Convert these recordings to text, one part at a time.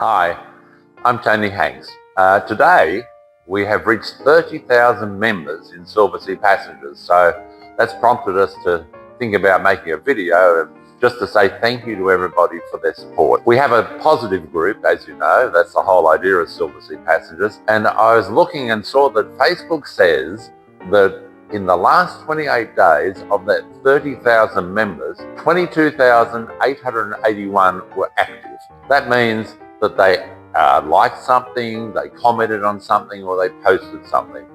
Hi, I'm Tony Hanks. Today we have reached 30,000 members in Silversea Passengers, so that's prompted us to think about making a video just to say thank you to everybody for their support. We have a positive group, as you know, that's the whole idea of Silversea Passengers, and I was looking and saw that Facebook says that in the last 28 days of that 30,000 members, 22,881 were active. That means that they liked something, they commented on something, or they posted something.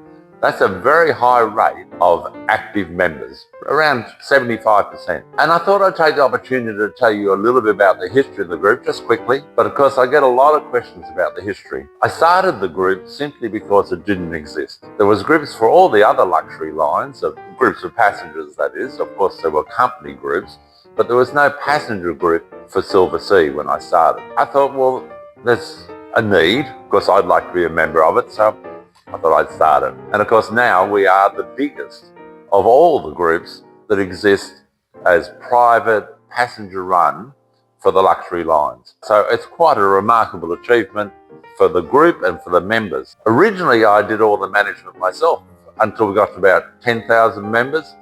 That's a very high rate of active members, around 75%. And I thought I'd take the opportunity to tell you a little bit about the history of the group, just quickly. But of course, I get a lot of questions about the history. I started the group simply because it didn't exist. There was groups for all the other luxury lines, groups of passengers, that is. Of course, there were company groups, but there was no passenger group for Silversea when I started. I thought, well, there's a need. Of course, I'd like to be a member of it, so I thought I'd start it. And of course, now we are the biggest of all the groups that exist as private passenger run for the luxury lines. So it's quite a remarkable achievement for the group and for the members. Originally, I did all the management myself until we got to about 10,000 members.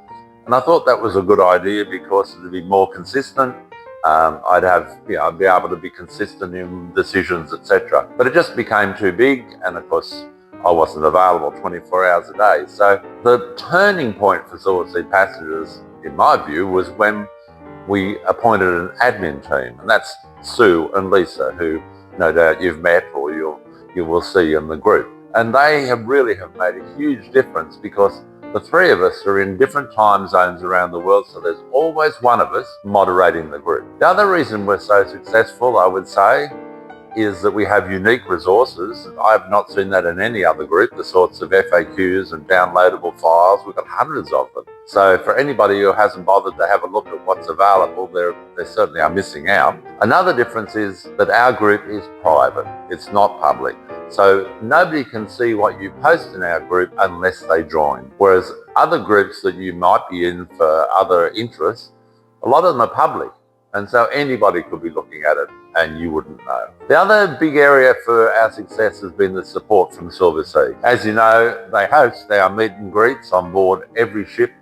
And I thought that was a good idea because it would be more consistent. I'd be able to be consistent in decisions, etc. But it just became too big, and of course, I wasn't available 24 hours a day. So the turning point for Silversea Passengers, in my view, was when we appointed an admin team, and that's Sue and Lisa, who no doubt you've met or you will see in the group. And they really have made a huge difference because the three of us are in different time zones around the world, so there's always one of us moderating the group. The other reason we're so successful, I would say, is that we have unique resources. I've not seen that in any other group, the sorts of FAQs and downloadable files. We've got hundreds of them. So for anybody who hasn't bothered to have a look at what's available, they certainly are missing out. Another difference is that our group is private. It's not public. So nobody can see what you post in our group unless they join. Whereas other groups that you might be in for other interests, a lot of them are public. And so anybody could be looking at it and you wouldn't know. The other big area for our success has been the support from Silversea. As you know, they host our meet and greets on board every ship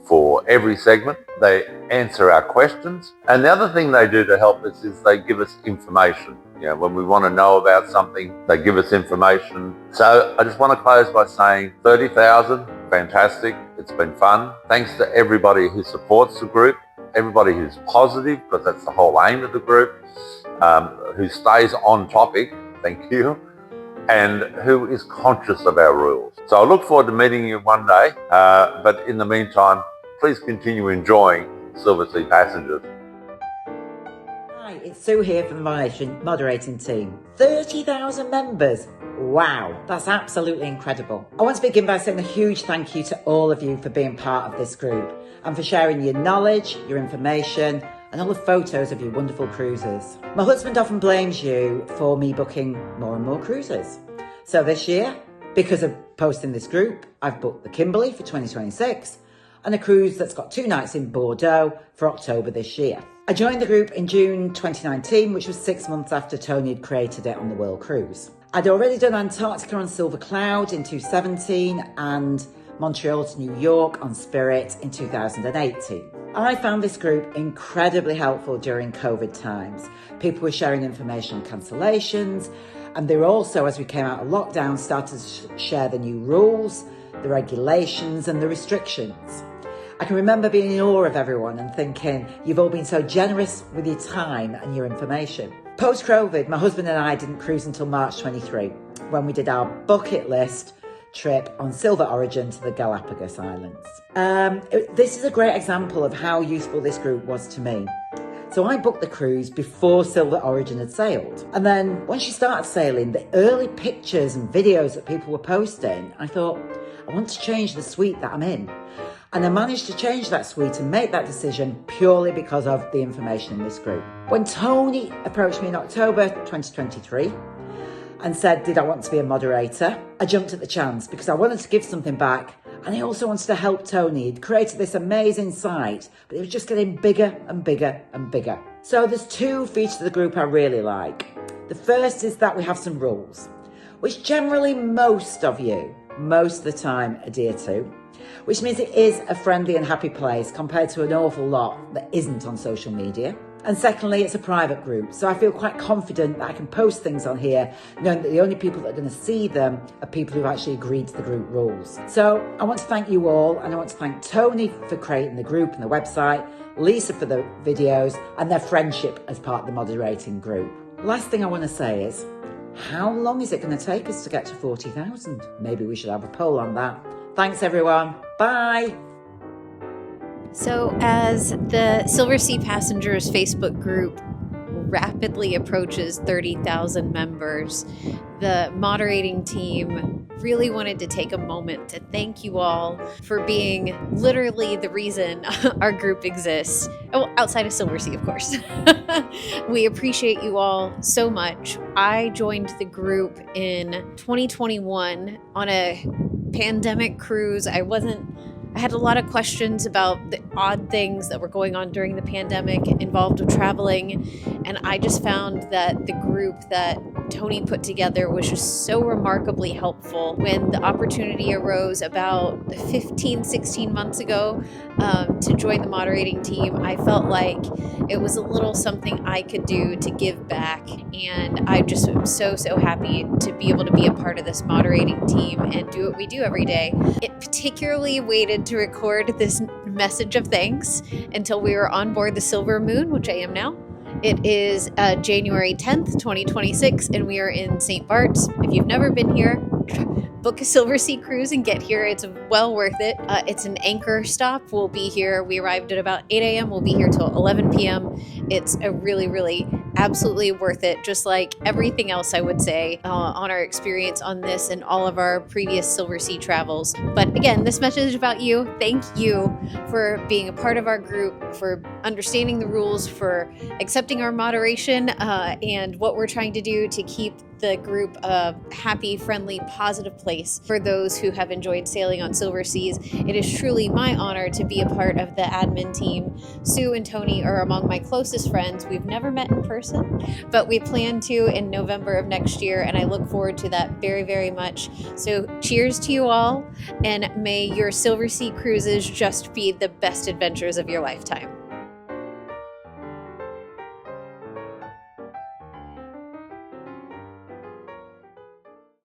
for every segment. They answer our questions. And the other thing they do to help us is they give us information. When we want to know about something, they give us information. So I just want to close by saying 30,000, fantastic. It's been fun. Thanks to everybody who supports the group. Everybody who's positive, because that's the whole aim of the group, who stays on topic, thank you, and who is conscious of our rules. So I look forward to meeting you one day, but in the meantime, please continue enjoying Silversea Passengers. Hi, it's Sue here from the moderating team. 30,000 members. Wow, that's absolutely incredible. I want to begin by saying a huge thank you to all of you for being part of this group and for sharing your knowledge, your information, and all the photos of your wonderful cruises. My husband often blames you for me booking more and more cruises. So this year, because of posting this group, I've booked the Kimberley for 2026 and a cruise that's got 2 nights in Bordeaux for October this year. I joined the group in June 2019, which was 6 months after Tony had created it on the World Cruise. I'd already done Antarctica on Silver Cloud in 2017 and Montreal to New York on Spirit in 2018. I found this group incredibly helpful during COVID times. People were sharing information on cancellations, and they were also, as we came out of lockdown, started to share the new rules, the regulations and the restrictions. I can remember being in awe of everyone and thinking, you've all been so generous with your time and your information. Post-COVID, my husband and I didn't cruise until March 23, when we did our bucket list trip on Silver Origin to the Galapagos Islands. This is a great example of how useful this group was to me. So I booked the cruise before Silver Origin had sailed. And then when she started sailing, the early pictures and videos that people were posting, I thought, I want to change the suite that I'm in. And I managed to change that suite and make that decision purely because of the information in this group. When Tony approached me in October 2023 and said, did I want to be a moderator? I jumped at the chance because I wanted to give something back, and I also wanted to help Tony. He'd created this amazing site, but it was just getting bigger and bigger and bigger. So there's 2 features of the group I really like. The first is that we have some rules, which generally most of you, most of the time, adhere to, which means it is a friendly and happy place compared to an awful lot that isn't on social media. And secondly, it's a private group, so I feel quite confident that I can post things on here, knowing that the only people that are going to see them are people who've actually agreed to the group rules. So I want to thank you all, and I want to thank Tony for creating the group and the website, Lisa for the videos, and their friendship as part of the moderating group. Last thing I want to say is, how long is it going to take us to get to 40,000? Maybe we should have a poll on that. Thanks everyone. Bye. So as the Silversea Passengers Facebook group rapidly approaches 30,000 members, the moderating team really wanted to take a moment to thank you all for being literally the reason our group exists. Oh, outside of Silversea, of course. We appreciate you all so much. I joined the group in 2021 on a pandemic cruise. I had a lot of questions about the odd things that were going on during the pandemic involved with traveling. And I just found that the group that Tony put together was just so remarkably helpful. When the opportunity arose about 15, 16 months ago to join the moderating team, I felt like it was a little something I could do to give back. And I just am so happy to be able to be a part of this moderating team and do what we do every day. It particularly waited to record this message of thanks until we were on board the Silver Moon, which I am now. It is January 10th, 2026, and we are in St. Bart's. If you've never been here, book a Silversea cruise and get here. It's well worth it. It's an anchor stop. We'll be here. We arrived at about 8 a.m. We'll be here till 11 p.m. It's a really, absolutely worth it. Just like everything else, I would say, on our experience on this and all of our previous Silversea travels. But again, this message is about you. Thank you for being a part of our group, for understanding the rules, for accepting our moderation, and what we're trying to do to keep the group a happy, friendly, positive place for those who have enjoyed sailing on Silver Seas. It is truly my honor to be a part of the admin team. Sue and Tony are among my closest friends. We've never met in person, but we plan to in November of next year, and I look forward to that very much. So cheers to you all, and may your Silversea cruises just be the best adventures of your lifetime.